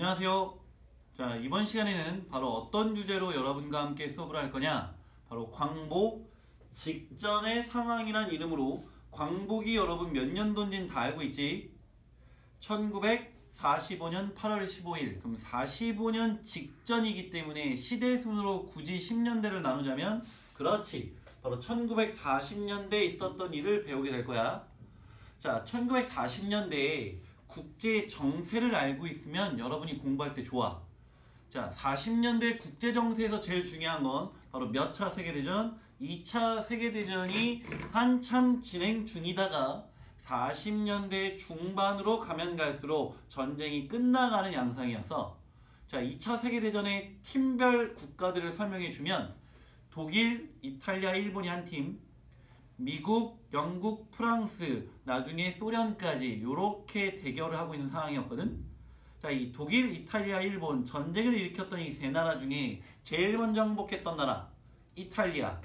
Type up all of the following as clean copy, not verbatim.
안녕하세요. 자, 이번 시간에는 바로 어떤 주제로 여러분과 함께 수업을 할 거냐, 바로 광복 직전의 상황이란 이름으로, 광복이 여러분 몇 년도인지는 다 알고 있지? 1945년 8월 15일. 그럼 45년 직전이기 때문에 시대순으로 굳이 10년대를 나누자면, 그렇지, 바로 1940년대에 있었던 일을 배우게 될 거야. 자, 1940년대에 국제 정세를 알고 있으면 여러분이 공부할 때 좋아. 자, 40년대 국제 정세에서 제일 중요한 건 바로 몇 차 세계대전? 2차 세계대전이 한참 진행 중이다가 40년대 중반으로 가면 갈수록 전쟁이 끝나가는 양상이었어. 자, 2차 세계대전의 팀별 국가들을 설명해 주면 독일, 이탈리아, 일본이 한 팀, 미국, 영국, 프랑스, 나중에 소련까지 이렇게 대결을 하고 있는 상황이었거든. 자, 이 독일, 이탈리아, 일본 전쟁을 일으켰던 이 세 나라 중에 제일 먼저 항복했던 나라 이탈리아,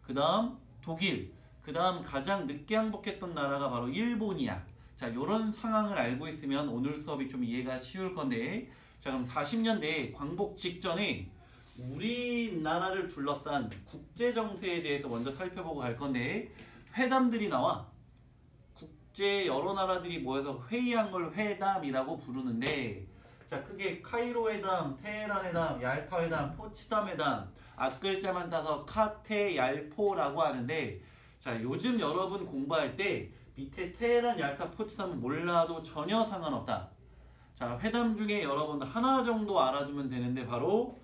그 다음 독일, 그 다음 가장 늦게 항복했던 나라가 바로 일본이야. 자, 이런 상황을 알고 있으면 오늘 수업이 좀 이해가 쉬울 건데, 자, 그럼 40년대 광복 직전에 우리나라를 둘러싼 국제정세에 대해서 먼저 살펴보고 갈 건데, 회담들이 나와. 국제 여러 나라들이 모여서 회의한 걸 회담이라고 부르는데, 자, 크게 카이로 회담, 테헤란 회담, 얄타 회담, 포츠담 회담, 앞글자만 따서 카테 얄포라고 하는데, 자, 요즘 여러분 공부할 때 밑에 테헤란, 얄타, 포츠담은 몰라도 전혀 상관없다. 자, 회담 중에 여러분 하나 정도 알아두면 되는데, 바로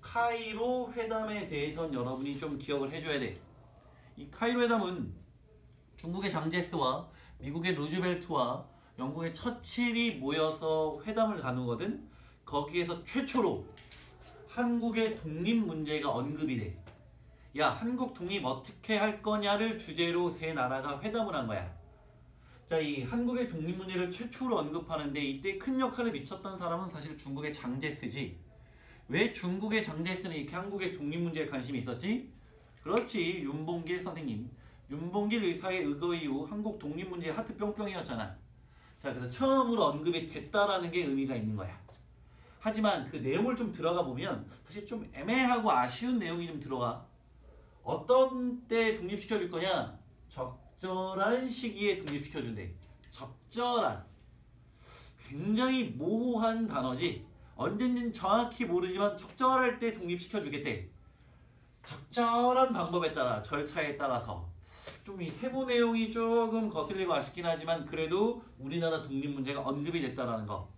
카이로 회담에 대해서는 여러분이 좀 기억을 해줘야 돼. 이 카이로 회담은 중국의 장제스와 미국의 루즈벨트와 영국의 처칠이 모여서 회담을 가누거든. 거기에서 최초로 한국의 독립 문제가 언급이 돼. 야, 한국 독립 어떻게 할 거냐를 주제로 세 나라가 회담을 한 거야. 자, 이 한국의 독립 문제를 최초로 언급하는데 이때 큰 역할을 미쳤던 사람은 사실 중국의 장제스지. 왜 중국의 장제스는 이렇게 한국의 독립 문제에 관심이 있었지? 그렇지, 윤봉길 선생님. 윤봉길 의사의 의거 이후 한국 독립 문제의 하트 뿅뿅이었잖아. 자, 그래서 처음으로 언급이 됐다라는 게 의미가 있는 거야. 하지만 그 내용을 좀 들어가 보면 사실 좀 애매하고 아쉬운 내용이 좀 들어가. 어떤 때 독립시켜 줄 거냐? 적절한 시기에 독립시켜 준대. 적절한. 굉장히 모호한 단어지. 언젠진 정확히 모르지만 적절할 때 독립시켜 주겠대. 적절한 방법에 따라, 절차에 따라서. 좀 이 세부 내용이 조금 거슬리고 아쉽긴 하지만 그래도 우리나라 독립 문제가 언급이 됐다라는 거.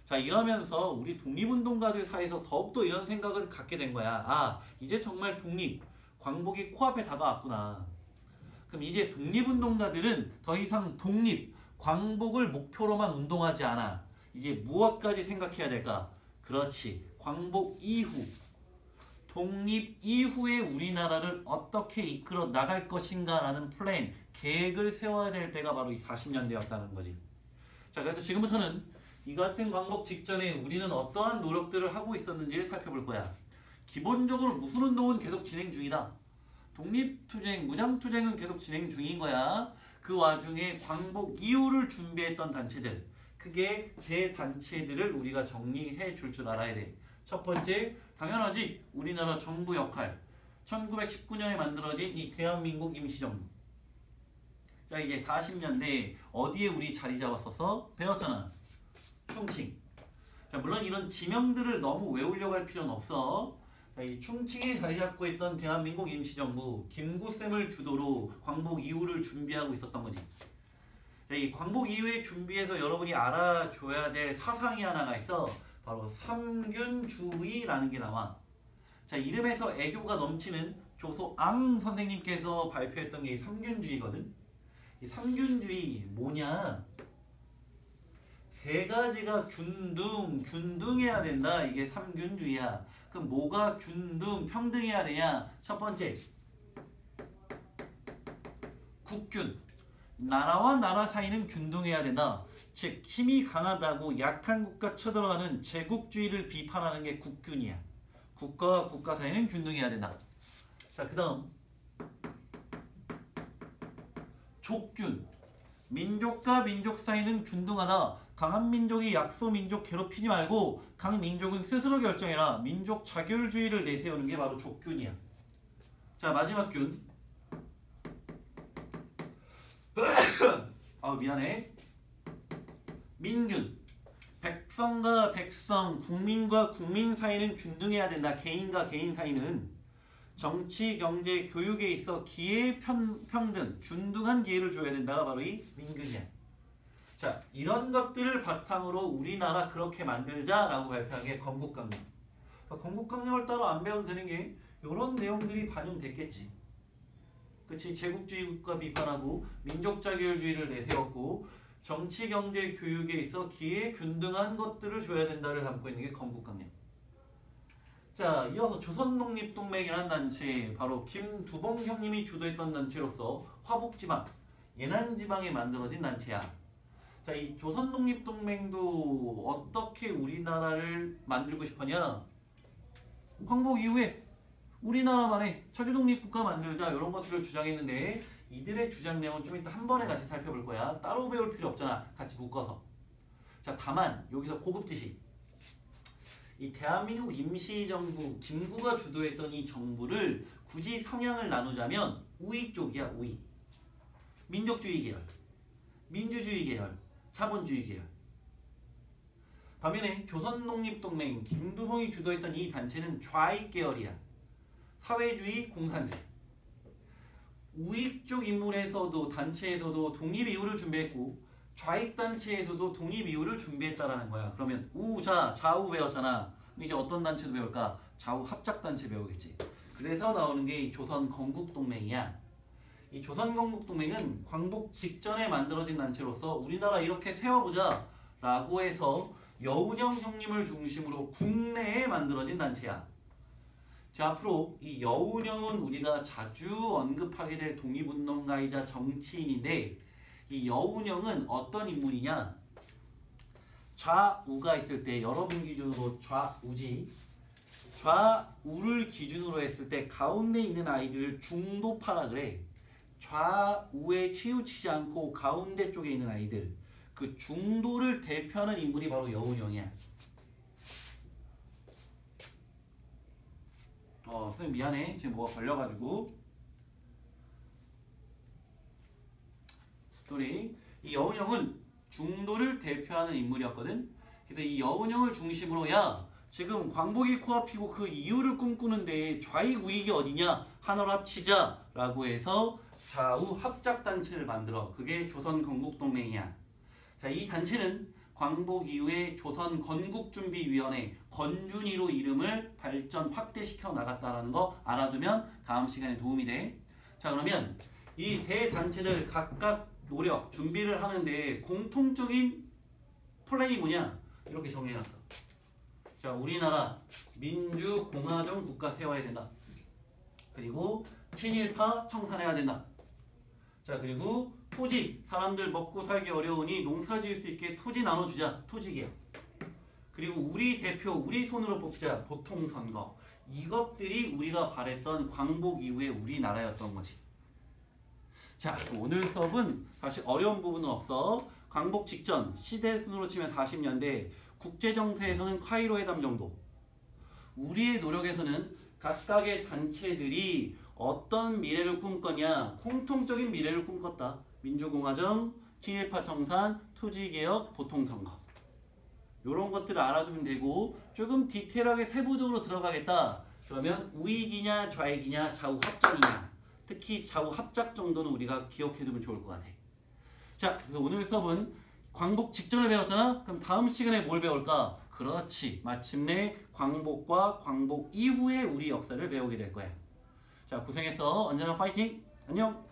자, 이러면서 우리 독립운동가들 사이에서 더욱더 이런 생각을 갖게 된 거야. 아, 이제 정말 독립, 광복이 코앞에 다가왔구나. 그럼 이제 독립운동가들은 더 이상 독립, 광복을 목표로만 운동하지 않아. 이제 무엇까지 생각해야 될까? 그렇지, 광복 이후, 독립 이후에 우리나라를 어떻게 이끌어 나갈 것인가 라는 플랜, 계획을 세워야 될 때가 바로 이 40년대였다는 거지. 자, 그래서 지금부터는 이 같은 광복 직전에 우리는 어떠한 노력들을 하고 있었는지를 살펴볼 거야. 기본적으로 무술 운동은 계속 진행 중이다. 독립투쟁, 무장투쟁은 계속 진행 중인 거야. 그 와중에 광복 이후를 준비했던 단체들, 크게 세 단체들을 우리가 정리해 줄 알아야 돼. 첫 번째, 당연하지, 우리나라 정부 역할. 1919년에 만들어진 이 대한민국 임시정부. 자, 이제 40년대 어디에 우리 자리 잡았어서 배웠잖아. 충칭. 자, 물론 이런 지명들을 너무 외우려고 할 필요는 없어. 자, 이 충칭에 자리 잡고 있던 대한민국 임시정부, 김구쌤을 주도로 광복 이후를 준비하고 있었던 거지. 자, 이 광복 이후에 준비해서 여러분이 알아줘야 될 사상이 하나가 있어. 바로 삼균주의라는 게 나와. 자, 이름에서 애교가 넘치는 조소앙 선생님께서 발표했던 게 삼균주의거든. 이 삼균주의 뭐냐? 세 가지가 균등해야 된다. 이게 삼균주의야. 그럼 뭐가 평등해야 되냐? 첫 번째, 국균. 나라와 나라 사이는 균등해야 된다. 즉, 힘이 강하다고 약한 국가 쳐들어가는 제국주의를 비판하는 게 국균이야. 국가와 국가 사이는 균등해야 된다. 자, 그 다음 족균. 민족과 민족 사이는 균등하다. 강한 민족이 약소 민족 괴롭히지 말고 각 민족은 스스로 결정해라. 민족 자율주의를 내세우는 게 바로 족균이야. 자, 마지막 균. 미안해. 민균. 백성과 백성, 국민과 국민 사이는 균등해야 된다. 개인과 개인 사이는 정치, 경제, 교육에 있어 기회 평등, 균등한 기회를 줘야 된다가 바로 이 민균이야. 자, 이런 것들을 바탕으로 우리나라 그렇게 만들자라고 발표한 게 건국강령. 건국강령을 따로 안 배워도 되는 게 이런 내용들이 반영됐겠지. 그치? 제국주의 국가 비판하고 민족자율주의를 내세웠고 정치, 경제, 교육에 있어 기회 균등한 것들을 줘야 된다를 담고 있는 게 건국강령. 자, 이어서 조선독립동맹이라는 단체, 바로 김두봉 형님이 주도했던 단체로서 화북지방, 예난지방에 만들어진 단체야. 자, 이 조선독립동맹도 어떻게 우리나라를 만들고 싶었냐? 광복 이후에 우리나라만의 차주독립국가 만들자 이런 것들을 주장했는데 이들의 주장 내용은 좀 이따 한 번에 같이 살펴볼 거야. 따로 배울 필요 없잖아. 같이 묶어서. 자, 다만 여기서 고급 지식. 이 대한민국 임시정부 김구가 주도했던 이 정부를 굳이 성향을 나누자면 우익 쪽이야. 우익. 민족주의 계열, 민주주의 계열, 자본주의 계열. 반면에 조선독립동맹 김두봉이 주도했던 이 단체는 좌익 계열이야. 사회주의, 공산주의. 우익 쪽 인물에서도 단체에서도 독립 이유를 준비했고 좌익 단체에서도 독립 이유를 준비했다라는 거야. 그러면 우자, 좌우 배웠잖아. 이제 어떤 단체도 배울까? 좌우 합작 단체 배우겠지. 그래서 나오는 게 이 조선 건국동맹이야. 이 조선 건국동맹은 광복 직전에 만들어진 단체로서 우리나라 이렇게 세워보자 라고 해서 여운형 형님을 중심으로 국내에 만들어진 단체야. 자, 앞으로 이 여운형은 우리가 자주 언급하게 될 독립운동가이자 정치인인데 이 여운형은 어떤 인물이냐? 좌우가 있을 때 여러분 기준으로 좌우지. 좌우를 기준으로 했을 때 가운데 있는 아이들을 중도파라 그래. 좌우에 치우치지 않고 가운데 쪽에 있는 아이들. 그 중도를 대표하는 인물이 바로 여운형이야. 선생님 미안해. 지금 뭐가 걸려가지고. 이 여운형은 중도를 대표하는 인물이었거든. 그래서 이 여운형을 중심으로 야 지금 광복이 코앞이고 그 이유를 꿈꾸는데 좌익 우익이 어디냐? 하나로 합치자 라고 해서 좌우 합작단체를 만들어. 그게 조선 건국동맹이야. 자, 이 단체는 광복 이후에 조선 건국준비위원회 건준위로 이름을 발전 확대시켜 나갔다라는 거 알아두면 다음 시간에 도움이 돼. 자, 그러면 이 세 단체들 각각 노력, 준비를 하는데 공통적인 플랜이 뭐냐? 이렇게 정리해놨어. 자, 우리나라 민주공화정 국가 세워야 된다. 그리고 친일파 청산해야 된다. 자, 그리고 토지, 사람들 먹고 살기 어려우니 농사 지을 수 있게 토지 나눠주자. 토지개혁. 그리고 우리 대표, 우리 손으로 뽑자. 보통선거. 이것들이 우리가 바랬던 광복 이후의 우리나라였던 거지. 자, 오늘 수업은 사실 어려운 부분은 없어. 광복 직전, 시대 순으로 치면 40년대, 국제정세에서는 카이로 회담 정도. 우리의 노력에서는 각각의 단체들이 어떤 미래를 꿈꿨냐? 공통적인 미래를 꿈꿨다. 민주공화정, 친일파 청산, 토지개혁, 보통선거. 이런 것들을 알아두면 되고 조금 디테일하게 세부적으로 들어가겠다. 그러면 우익이냐 좌익이냐 좌우 합작이냐. 특히 좌우 합작 정도는 우리가 기억해두면 좋을 것 같아. 자, 그래서 오늘 수업은 광복 직전을 배웠잖아? 그럼 다음 시간에 뭘 배울까? 그렇지. 마침내 광복과 광복 이후의 우리 역사를 배우게 될 거야. 자, 고생했어. 언제나 파이팅! 안녕!